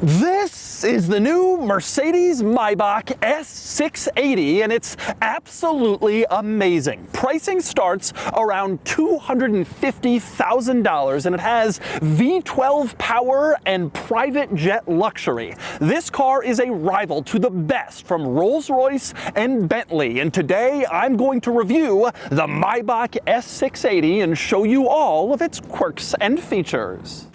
This is the new Mercedes-Maybach S680, and it's absolutely amazing. Pricing starts around $250,000, and it has V12 power and private jet luxury. This car is a rival to the best from Rolls-Royce and Bentley, and today I'm going to review the Maybach S680 and show you all of its quirks and features.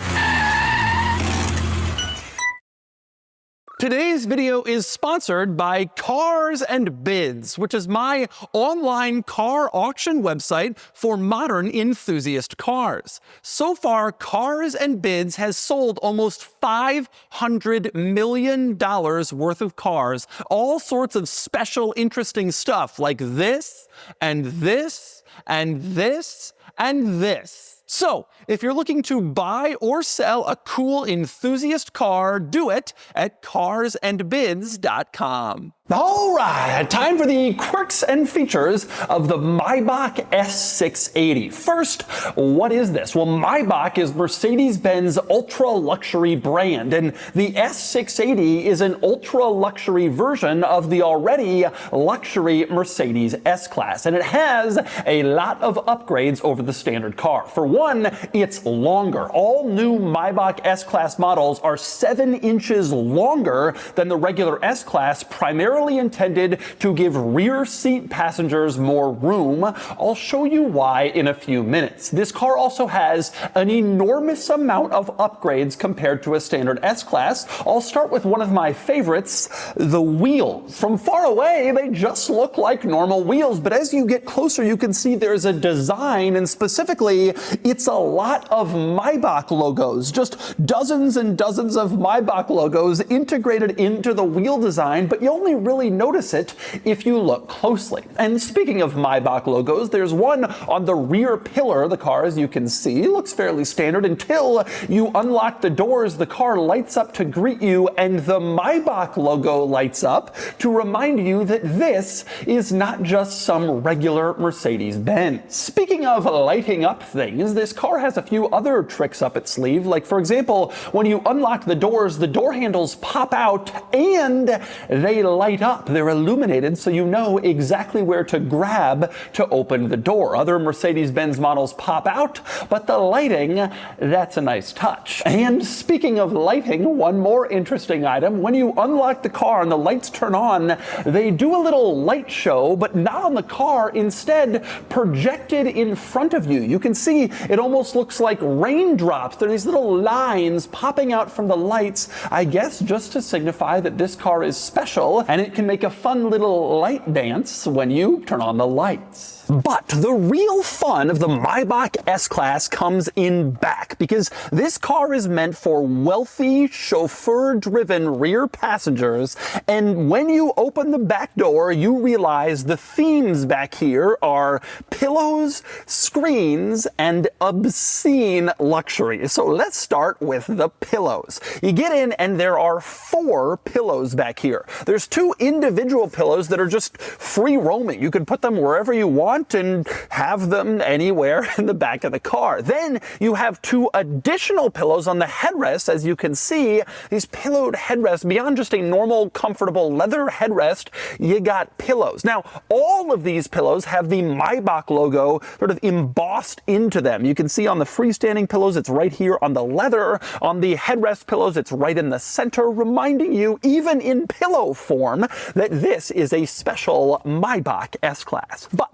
Today's video is sponsored by Cars and Bids, which is my online car auction website for modern enthusiast cars. So far, Cars and Bids has sold almost $500 million worth of cars, all sorts of special, interesting stuff like this, and this, and this, and this. So, if you're looking to buy or sell a cool enthusiast car, do it at carsandbids.com. All right, time for the quirks and features of the Maybach S680. First, what is this? Well, Maybach is Mercedes-Benz ultra-luxury brand, and the S680 is an ultra-luxury version of the already luxury Mercedes S-Class, and it has a lot of upgrades over the standard car. For one, it's longer. All new Maybach S-Class models are 7 inches longer than the regular S-Class, primarily intended to give rear seat passengers more room. I'll show you why in a few minutes. This car also has an enormous amount of upgrades compared to a standard S-Class. I'll start with one of my favorites, the wheels. From far away, they just look like normal wheels, but as you get closer, you can see there's a design, and specifically, it's a lot of Maybach logos, just dozens and dozens of Maybach logos integrated into the wheel design, but you only really notice it if you look closely. And speaking of Maybach logos, there's one on the rear pillar of the car, as you can see. It looks fairly standard until you unlock the doors. The car lights up to greet you, and the Maybach logo lights up to remind you that this is not just some regular Mercedes-Benz. Speaking of lighting up things, this car has a few other tricks up its sleeve. Like, for example, when you unlock the doors, the door handles pop out and they light up. They're illuminated so you know exactly where to grab to open the door. Other Mercedes-Benz models pop out, but the lighting, that's a nice touch. And speaking of lighting, one more interesting item. When you unlock the car and the lights turn on, they do a little light show, but not on the car, instead projected in front of you. You can see it almost looks like raindrops. There are these little lines popping out from the lights, I guess just to signify that this car is special, and it can make a fun little light dance when you turn on the lights. But the real fun of the Maybach S-Class comes in back, because this car is meant for wealthy, chauffeur-driven rear passengers, and when you open the back door, you realize the themes back here are pillows, screens, and obscene luxury. So let's start with the pillows. You get in and there are 4 pillows back here. There's 2 individual pillows that are just free roaming. You can put them wherever you want and have them anywhere in the back of the car. Then you have 2 additional pillows on the headrest. As you can see, these pillowed headrests, beyond just a normal, comfortable leather headrest, you got pillows. Now, all of these pillows have the Maybach logo sort of embossed into them. You can see on the freestanding pillows, it's right here on the leather. On the headrest pillows, it's right in the center, reminding you, even in pillow form, that this is a special Maybach S-Class. But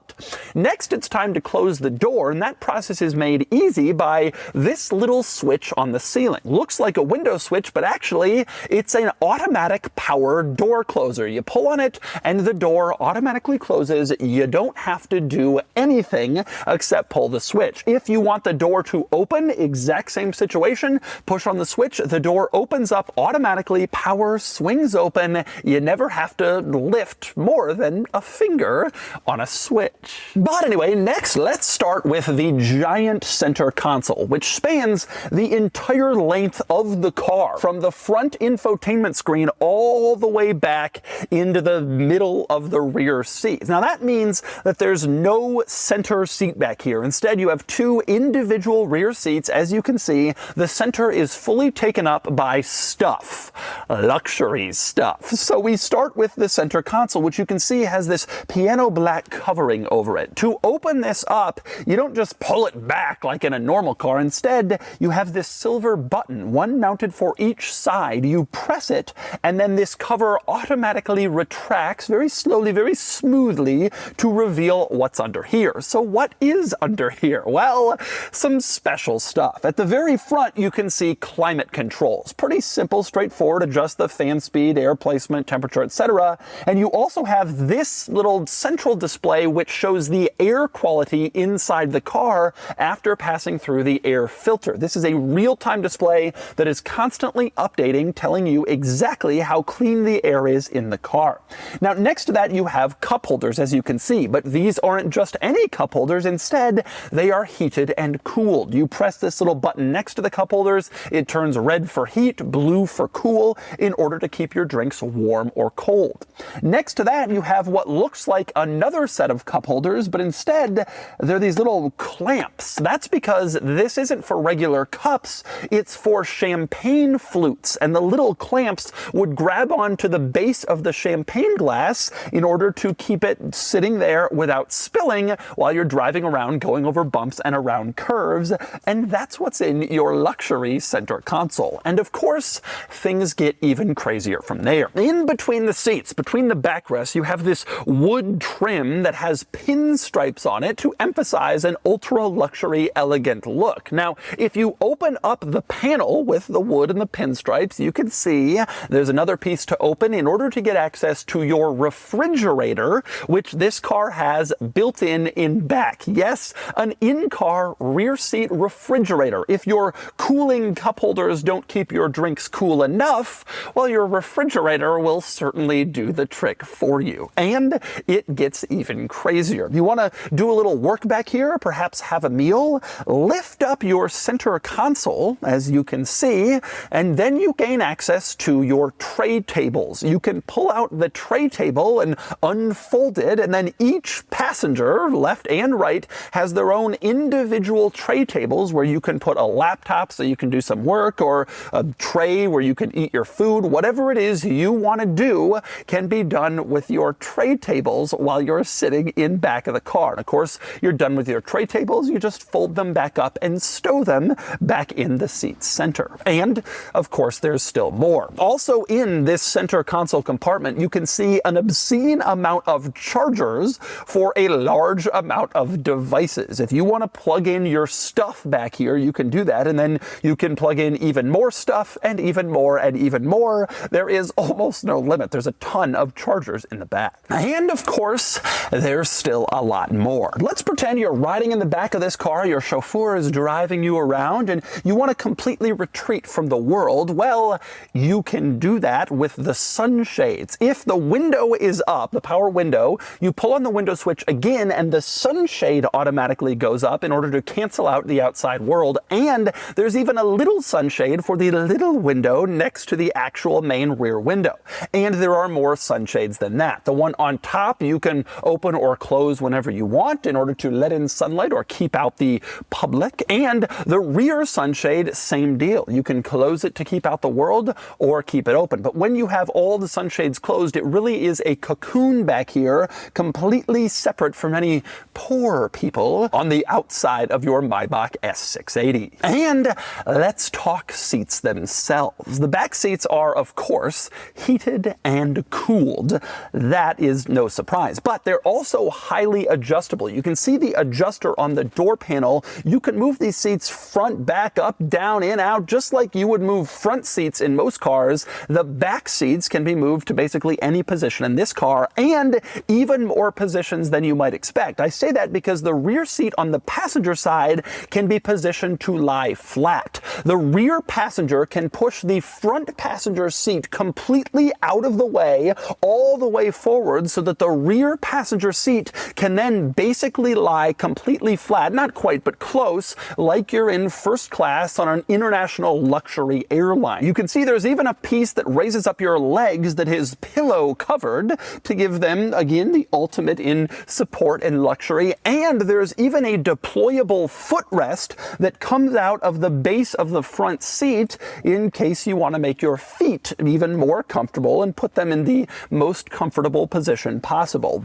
next, it's time to close the door, and that process is made easy by this little switch on the ceiling. Looks like a window switch, but actually, it's an automatic power door closer. You pull on it, and the door automatically closes. You don't have to do anything except pull the switch. If you want the door to open, exact same situation, push on the switch, the door opens up automatically, power swings open. You never have to lift more than a finger on a switch. But anyway, next let's start with the giant center console, which spans the entire length of the car, from the front infotainment screen all the way back into the middle of the rear seat. Now that means that there's no center seat back here. Instead, you have 2 individual rear seats. As you can see, the center is fully taken up by stuff. Luxuries stuff. So we start with the center console, which you can see has this piano black covering over it. To open this up, you don't just pull it back like in a normal car. Instead, you have this silver button, one mounted for each side. You press it, and then this cover automatically retracts very slowly, very smoothly to reveal what's under here. So what is under here? Well, some special stuff. At the very front, you can see climate controls. Pretty simple, straightforward, adjust the fan speed, air placement, temperature, etc. And you also have this little central display which shows the air quality inside the car after passing through the air filter. This is a real-time display that is constantly updating, telling you exactly how clean the air is in the car. Now, next to that, you have cup holders, as you can see, but these aren't just any cup holders. Instead, they are heated and cooled. You press this little button next to the cup holders, it turns red for heat, blue for cool, in order to keep your drinks warm or cold. Next to that, you have what looks like another set of cup holders, but instead, they're these little clamps. That's because this isn't for regular cups, it's for champagne flutes, and the little clamps would grab onto the base of the champagne glass in order to keep it sitting there without spilling while you're driving around, going over bumps and around curves, and that's what's in your luxury center console. And of course, things get even crazier from there. In between the seats, between the backrests, you have this wood trim that has pinstripes on it to emphasize an ultra-luxury, elegant look. Now, if you open up the panel with the wood and the pinstripes, you can see there's another piece to open in order to get access to your refrigerator, which this car has built in back. Yes, an in-car rear seat refrigerator. If your cooling cup holders don't keep your drinks cool enough, well, your refrigerator will certainly do the trick for you. And it gets even crazier. You want to do a little work back here, perhaps have a meal, lift up your center console, as you can see, and then you gain access to your tray tables. You can pull out the tray table and unfold it, and then each passenger, left and right, has their own individual tray tables where you can put a laptop so you can do some work, or a tray where you can eat your food. Whatever it is you want to do can be done with your tray tables while you're sitting in back of the car. And of course, you're done with your tray tables, you just fold them back up and stow them back in the seat center. And of course, there's still more. Also in this center console compartment, you can see an obscene amount of chargers for a large amount of devices. If you want to plug in your stuff back here, you can do that, and then you can plug in even more stuff and even more and even more. There is almost no limit. There's a ton of chargers in the back. And of course, there's still a lot more. Let's pretend you're riding in the back of this car, your chauffeur is driving you around, and you want to completely retreat from the world. Well, you can do that with the sunshades. If the window is up, the power window, you pull on the window switch again, and the sunshade automatically goes up in order to cancel out the outside world. And there's even a little sunshade for the little window next to the actual main rear window. And there are more sunshades than that. The one on top you can open or close whenever you want in order to let in sunlight or keep out the public. And the rear sunshade, same deal. You can close it to keep out the world or keep it open. But when you have all the sunshades closed, it really is a cocoon back here, completely separate from any poor people on the outside of your Maybach S680. And let's talk seats themselves. The back seats are, of course, heated and cooled. That is no surprise, but they're also highly adjustable. You can see the adjuster on the door panel. You can move these seats front, back, up, down, in, out, just like you would move front seats in most cars. The back seats can be moved to basically any position in this car, and even more positions than you might expect. I say that because the rear seat on the passenger side can be positioned to lie flat. The rear passenger can push the front passenger seat completely out of the way, all the way forward, so that the rear passenger seat can then basically lie completely flat, not quite, but close, like you're in first class on an international luxury airline. You can see there's even a piece that raises up your legs that is pillow covered to give them, again, the ultimate in support and luxury. And there's even a deployable footrest that comes out of the base of the front seat in case you want to make your your feet even more comfortable and put them in the most comfortable position possible.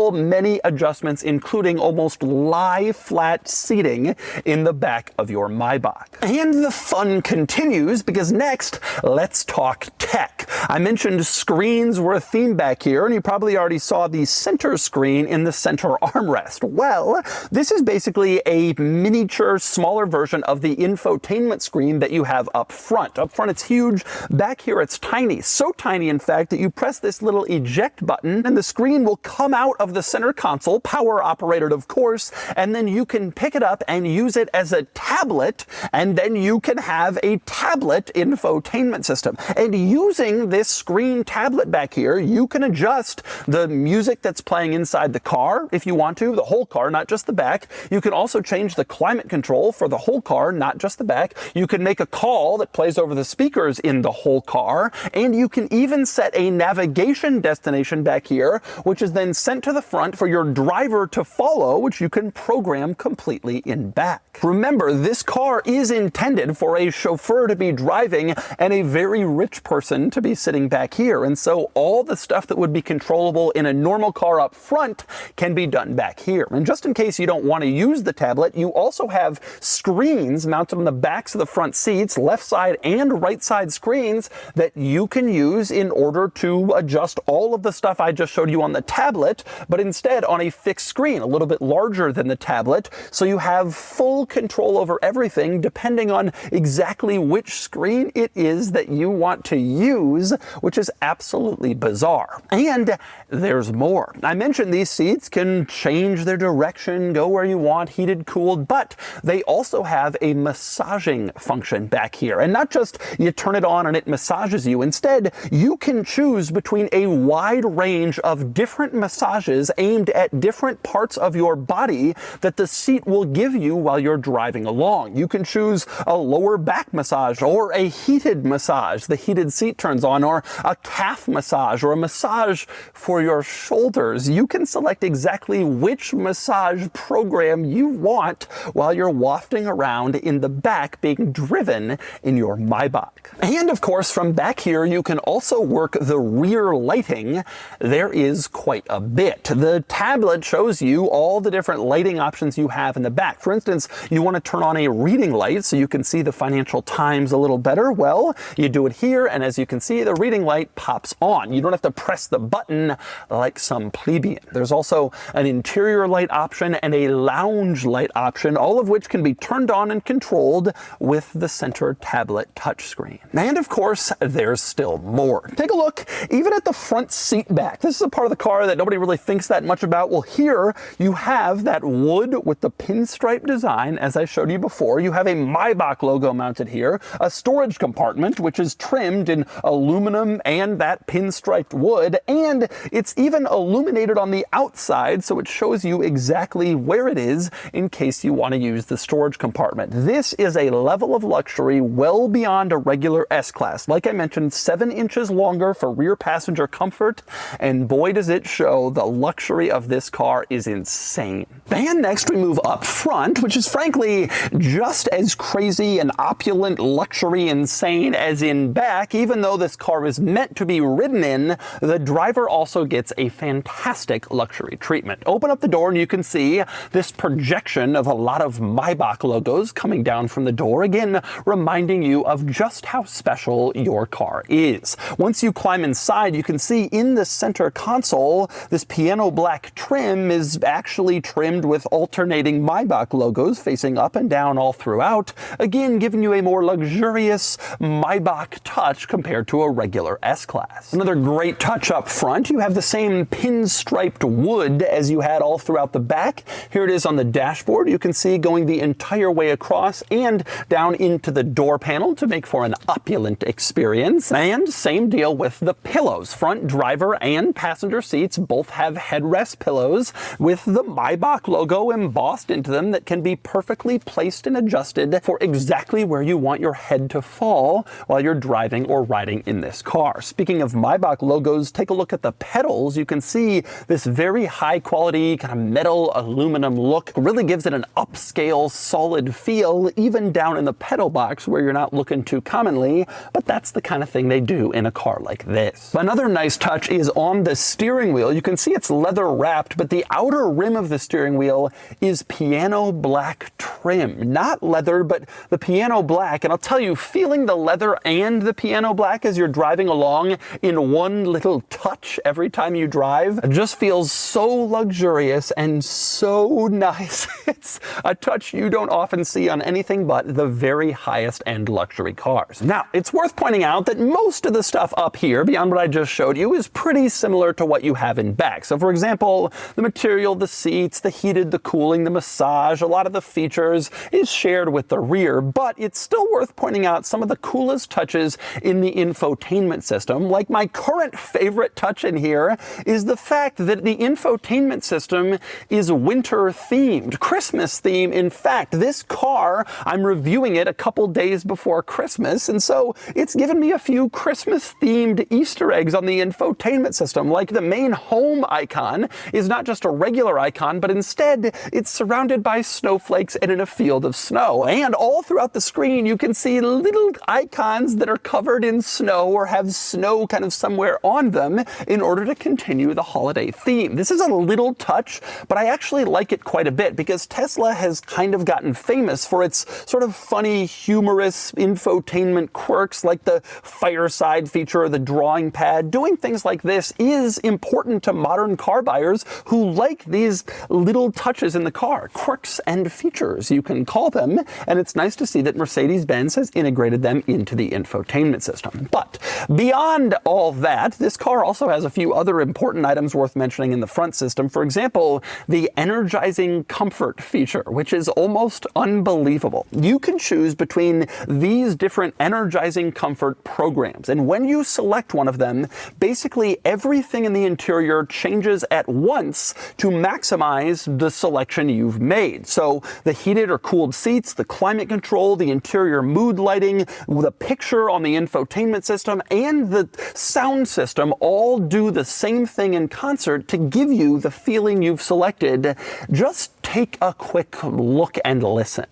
Many adjustments, including almost lie flat seating in the back of your Maybach. And the fun continues, because next, let's talk tech. I mentioned screens were a theme back here, and you probably already saw the center screen in the center armrest. Well, this is basically a miniature, smaller version of the infotainment screen that you have up front. Up front, it's huge. Back here, it's tiny. So tiny, in fact, that you press this little eject button, and the screen will come out of the center console, power operated, of course, and then you can pick it up and use it as a tablet, and then you can have a tablet infotainment system. And using this screen tablet back here, you can adjust the music that's playing inside the car if you want to, the whole car, not just the back. You can also change the climate control for the whole car, not just the back. You can make a call that plays over the speakers in the whole car, and you can even set a navigation destination back here, which is then sent to the front for your driver to follow, which you can program completely in back. Remember, this car is intended for a chauffeur to be driving and a very rich person to be sitting back here, and so all the stuff that would be controllable in a normal car up front can be done back here. And just in case you don't want to use the tablet, you also have screens mounted on the backs of the front seats, left side and right side screens, that you can use in order to adjust all of the stuff I just showed you on the tablet, but instead on a fixed screen, a little bit larger than the tablet, so you have full control over everything depending on exactly which screen it is that you want to use, which is absolutely bizarre. And there's more. I mentioned these seats can change their direction, go where you want, heated, cooled, but they also have a massaging function back here. And not just you turn it on and it massages you. Instead, you can choose between a wide range of different massages aimed at different parts of your body that the seat will give you while you're driving along. You can choose a lower back massage or a heated massage, the heated seat turns on, or a calf massage or a massage for your shoulders. You can select exactly which massage program you want while you're wafting around in the back being driven in your Maybach. And of course, from back here, you can also work the rear lighting. There is quite a bit. The tablet shows you all the different lighting options you have in the back. For instance, you want to turn on a reading light so you can see the Financial Times a little better. Well, you do it here, and as you can see, the reading light pops on. You don't have to press the button like some plebeian. There's also an interior light option and a lounge light option, all of which can be turned on and controlled with the center tablet touchscreen. And of course, there's still more. Take a look even at the front seat back. This is a part of the car that nobody really thinks that much about. Well, here you have that wood with the pinstripe design, as I showed you before. You have a Maybach logo mounted here, a storage compartment, which is trimmed in aluminum and that pinstriped wood, and it's even illuminated on the outside, so it shows you exactly where it is in case you want to use the storage compartment. This is a level of luxury well beyond a regular S-Class. Like I mentioned, 7 inches longer for rear passenger comfort, and boy does it show. The luxury of this car is insane. And next we move up front, which is frankly just as crazy and opulent, luxury, insane as in back. Even though this car is meant to be ridden in, the driver also gets a fantastic luxury treatment. Open up the door and you can see this projection of a lot of Maybach logos coming down from the door, again reminding you of just how special your car is. Once you climb inside, you can see in the center console, this piano black trim is actually trimmed with alternating Maybach logos facing up and down all throughout, again giving you a more luxurious Maybach touch compared to a regular S-Class. Another great touch up front, you have the same pinstriped wood as you had all throughout the back. Here it is on the dashboard. You can see going the entire way across and down into the door panel to make for an opulent experience. And same deal with the pillows. Front driver and passenger seats both have headrest pillows with the Maybach logo embossed into them that can be perfectly placed and adjusted for exactly where you want your head to fall while you're driving or riding in this car. Speaking of Maybach logos, take a look at the pedals. You can see this very high quality kind of metal aluminum look really gives it an upscale solid feel, even down in the pedal box where you're not looking too commonly, but that's the kind of thing they do in a car like this. Another nice touch is on the steering wheel. You can see it's leather wrapped, but the outer rim of the steering wheel is piano black trim. Not leather, but the piano black. And I'll tell you, feeling the leather and the piano black as you're driving along in one little touch every time you drive just feels so luxurious and so nice. It's a touch you don't often see on anything but the very highest end luxury cars. Now, it's worth pointing out that most of the stuff up here, beyond what I just showed you, is pretty similar to what you have in back. So for example, the material, the seats, the heated, the cooling, the massage, a lot of the features is shared with the rear, but it's still worth pointing out some of the coolest touches in the infotainment system. Like my current favorite touch in here is the fact that the infotainment system is winter themed, Christmas theme. In fact, this car, I'm reviewing it a couple days before Christmas, and so it's given me a few Christmas themed Easter eggs on the infotainment system. Like the main home icon is not just a regular icon, but instead it's surrounded by snowflakes and in a field of snow. And all throughout the screen, you can see little icons that are covered in snow or have snow kind of somewhere on them in order to continue the holiday theme. This is a little touch, but I actually like it quite a bit because Tesla has kind of gotten famous for its sort of funny, humorous infotainment quirks like the fireside feature or the drawing pad. Doing things like this is important to modern car buyers who like these little touches in the car. Quirks and features, you can call them, and it's nice to see that Mercedes-Benz has integrated them into the infotainment system. But beyond all that, this car also has a few other important items worth mentioning in the front system. For example, the energizing comfort feature, which is almost unbelievable. You can choose between these different energizing comfort programs, and when you select one of them, basically everything in the interior changes at once to maximize the selection you've made. So the heated or cooled seats, the climate control, the interior mood lighting, the picture on the infotainment system, and the sound system all do the same thing in concert to give you the feeling you've selected. Just take a quick look and listen.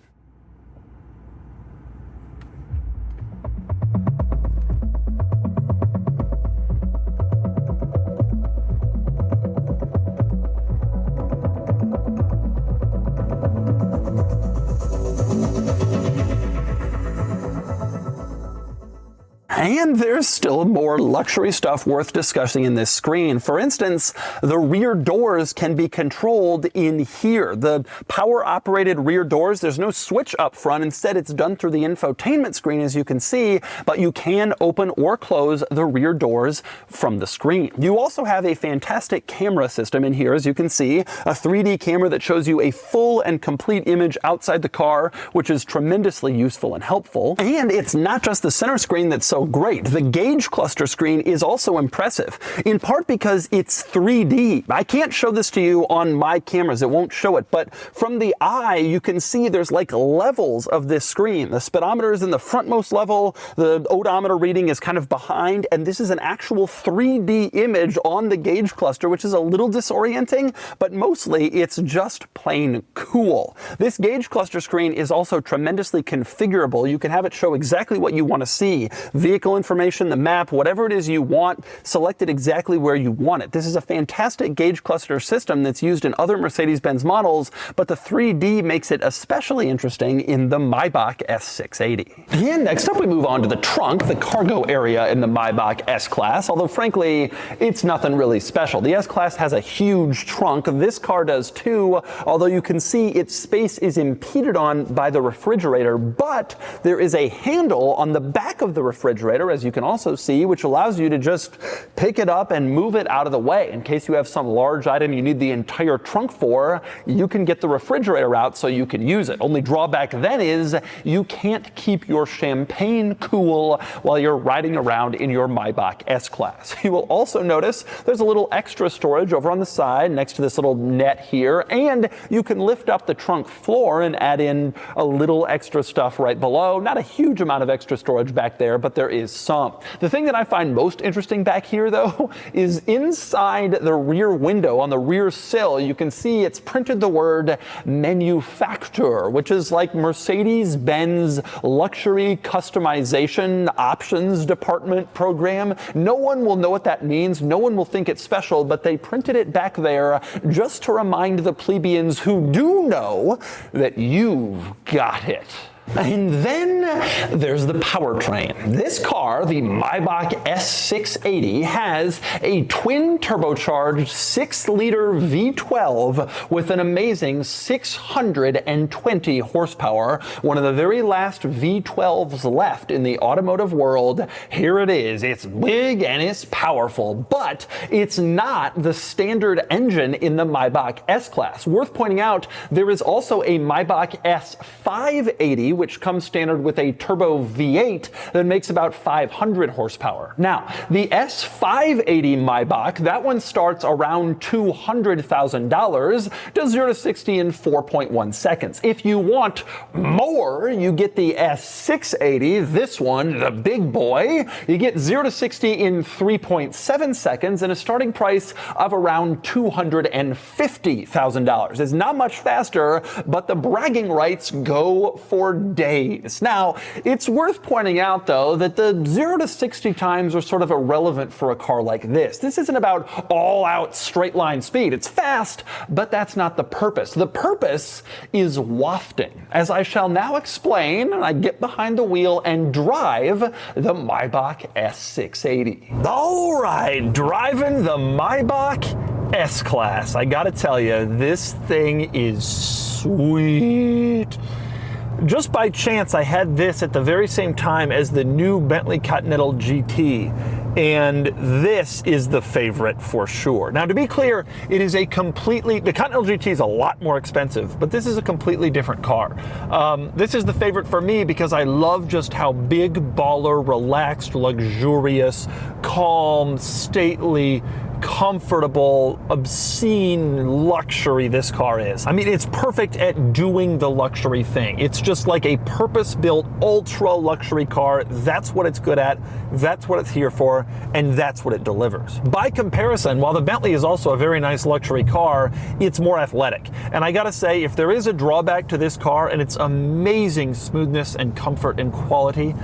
And there's still more luxury stuff worth discussing in this screen. For instance, the rear doors can be controlled in here. The power-operated rear doors, there's no switch up front. Instead, it's done through the infotainment screen, as you can see, but you can open or close the rear doors from the screen. You also have a fantastic camera system in here, as you can see, a 3D camera that shows you a full and complete image outside the car, which is tremendously useful and helpful. And it's not just the center screen that's so great. The gauge cluster screen is also impressive, in part because it's 3D. I can't show this to you on my cameras, it won't show it, but from the eye, you can see there's like levels of this screen. The speedometer is in the frontmost level, the odometer reading is kind of behind, and this is an actual 3D image on the gauge cluster, which is a little disorienting, but mostly it's just plain cool. This gauge cluster screen is also tremendously configurable. You can have it show exactly what you want to see. Vehicle information, the map, whatever it is you want, select it exactly where you want it. This is a fantastic gauge cluster system that's used in other Mercedes-Benz models, but the 3D makes it especially interesting in the Maybach S680. And next up we move on to the trunk, the cargo area in the Maybach S-Class, although frankly, it's nothing really special. The S-Class has a huge trunk. This car does too, although you can see its space is impeded on by the refrigerator, but there is a handle on the back of the refrigerator, as you can also see, which allows you to just pick it up and move it out of the way. In case you have some large item you need the entire trunk for, you can get the refrigerator out so you can use it. Only drawback then is you can't keep your champagne cool while you're riding around in your Maybach S-Class. You will also notice there's a little extra storage over on the side next to this little net here, and you can lift up the trunk floor and add in a little extra stuff right below. Not a huge amount of extra storage back there, but there is is some. The thing that I find most interesting back here, though, is inside the rear window on the rear sill, you can see it's printed the word manufacturer, which is like Mercedes-Benz luxury customization options department program. No one will know what that means. No one will think it's special, but they printed it back there just to remind the plebeians who do know that you've got it. And then there's the powertrain. This car, the Maybach S680, has a twin turbocharged 6-liter V12 with an amazing 620 horsepower, one of the very last V12s left in the automotive world. Here it is. It's big and it's powerful, but it's not the standard engine in the Maybach S-Class. Worth pointing out, there is also a Maybach S580, which comes standard with a turbo V8 that makes about 500 horsepower. Now, the S580 Maybach, that one starts around $200,000, does 0 to 60 in 4.1 seconds. If you want more, you get the S680, this one, the big boy. You get 0 to 60 in 3.7 seconds and a starting price of around $250,000. It's not much faster, but the bragging rights go for days. Now, it's worth pointing out, though, that the 0 to 60 times are sort of irrelevant for a car like this. This isn't about all-out straight-line speed. It's fast, but that's not the purpose. The purpose is wafting, as I shall now explain, and I get behind the wheel and drive the Maybach S680. All right, driving the Maybach S-Class. I gotta tell you, this thing is sweet. Just by chance, I had this at the very same time as the new Bentley Continental GT, and this is the favorite for sure. Now, to be clear, it is the Continental GT is a lot more expensive, but this is a completely different car. This is the favorite for me because I love just how big, baller, relaxed, luxurious, calm, stately, comfortable, obscene luxury this car is. I mean, it's perfect at doing the luxury thing. It's just like a purpose-built, ultra-luxury car. That's what it's good at, that's what it's here for, and that's what it delivers. By comparison, while the Bentley is also a very nice luxury car, it's more athletic. And I gotta say, if there is a drawback to this car and its amazing smoothness and comfort and quality,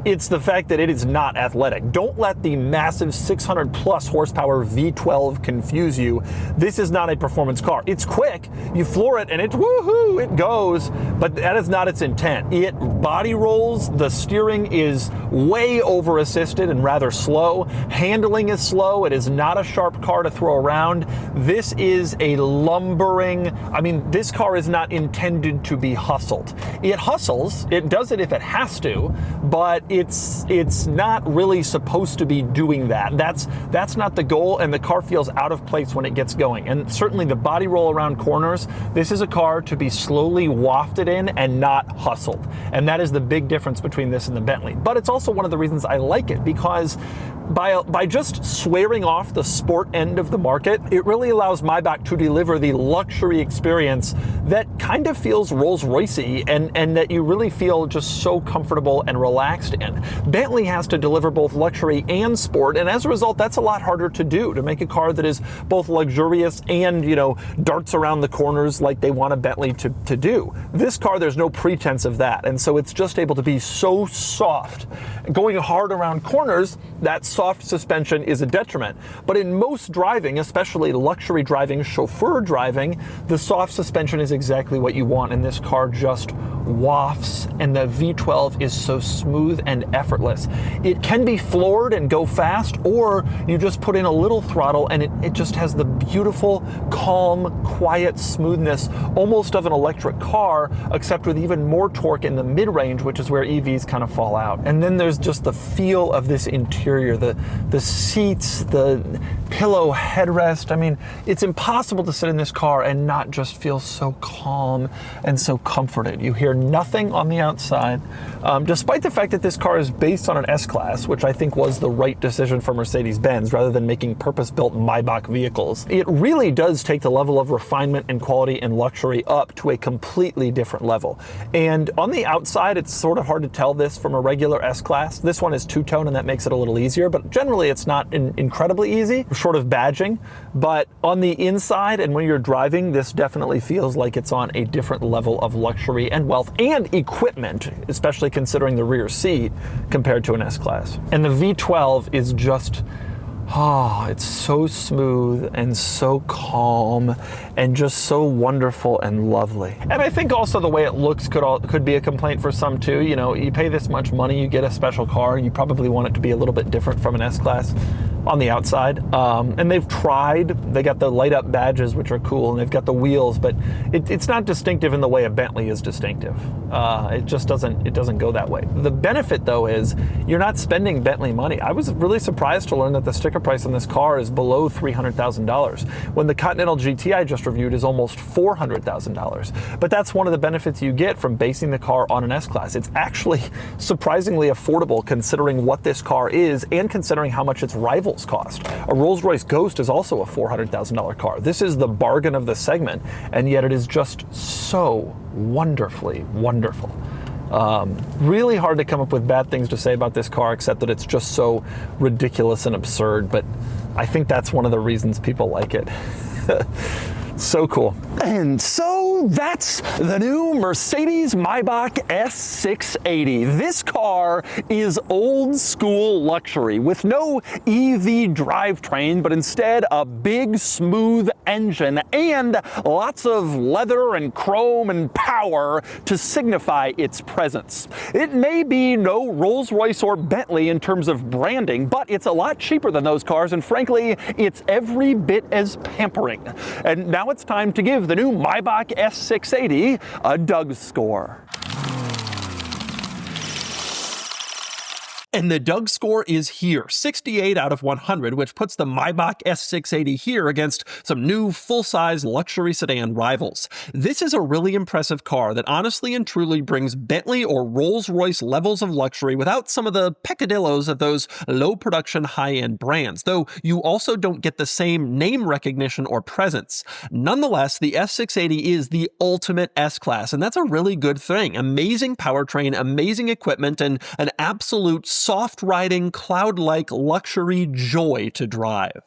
it's the fact that it is not athletic. Don't let the massive 600 plus horsepower V12 confuse you. This is not a performance car. It's quick, you floor it and it's woohoo, it goes, but that is not its intent. It body rolls, the steering is way over assisted and rather slow. Handling is slow, it is not a sharp car to throw around. This is a lumbering, I mean, this car is not intended to be hustled. It hustles, it does it if it has to, but it's not really supposed to be doing that. That's not the goal, and the car feels out of place when it gets going. And certainly the body roll around corners, this is a car to be slowly wafted in and not hustled. And that is the big difference between this and the Bentley. But it's also one of the reasons I like it, because by just swearing off the sport end of the market, it really allows Maybach to deliver the luxury experience that kind of feels Rolls-Royce-y and that you really feel just so comfortable and relaxed in. Bentley has to deliver both luxury and sport, and as a result, that's a lot harder to do, to make a car that is both luxurious and, you know, darts around the corners like they want a Bentley to do. This car, there's no pretense of that, and so it's just able to be so soft. Going hard around corners, that soft suspension is a detriment. But in most driving, especially luxury driving, chauffeur driving, the soft suspension is exactly what you want, and this car just wafts, and the V12 is so smooth and effortless. It can be floored and go fast, or you just put in a little throttle and it just has the beautiful, calm, quiet smoothness, almost of an electric car, except with even more torque in the mid-range, which is where EVs kind of fall out. And then there's just the feel of this interior, the seats, the pillow headrest. I mean, it's impossible to sit in this car and not just feel so calm and so comforted. You hear nothing on the outside, despite the fact that this car is based on an S-Class, which I think was the right decision for Mercedes-Benz rather than making purpose-built Maybach vehicles. It really does take the level of refinement and quality and luxury up to a completely different level. And on the outside, it's sort of hard to tell this from a regular S-Class. This one is two-tone and that makes it a little easier, but generally it's not incredibly easy, short of badging. But on the inside and when you're driving, this definitely feels like it's on a different level of luxury and wealth and equipment, especially considering the rear seat compared to an S-Class. And the V12 is just, it's so smooth and so calm and just so wonderful and lovely. And I think also the way it looks could be a complaint for some too. You know, you pay this much money, you get a special car, you probably want it to be a little bit different from an S-Class on the outside. And they've tried, they got the light up badges, which are cool, and they've got the wheels, but it's not distinctive in the way a Bentley is distinctive. It just doesn't go that way. The benefit though is you're not spending Bentley money. I was really surprised to learn that the sticker price on this car is below $300,000 when the Continental GT I just reviewed is almost $400,000. But that's one of the benefits you get from basing the car on an S-Class. It's actually surprisingly affordable considering what this car is and considering how much its rivals cost. A Rolls-Royce Ghost is also a $400,000 car. This is the bargain of the segment, and yet it is just so wonderfully wonderful. Really hard to come up with bad things to say about this car, except that it's just so ridiculous and absurd, but I think that's one of the reasons people like it. So cool. And so that's the new Mercedes-Maybach S680. This car is old school luxury with no EV drivetrain, but instead a big smooth engine and lots of leather and chrome and power to signify its presence. It may be no Rolls-Royce or Bentley in terms of branding, but it's a lot cheaper than those cars, and frankly, it's every bit as pampering. And now it's time to give the new Maybach S680 a DougScore. And the DougScore is here, 68 out of 100, which puts the Maybach S680 here against some new full-size luxury sedan rivals. This is a really impressive car that honestly and truly brings Bentley or Rolls-Royce levels of luxury without some of the peccadillos of those low-production high-end brands, though you also don't get the same name recognition or presence. Nonetheless, the S680 is the ultimate S-Class, and that's a really good thing. Amazing powertrain, amazing equipment, and an absolute soft-riding, cloud-like luxury joy to drive.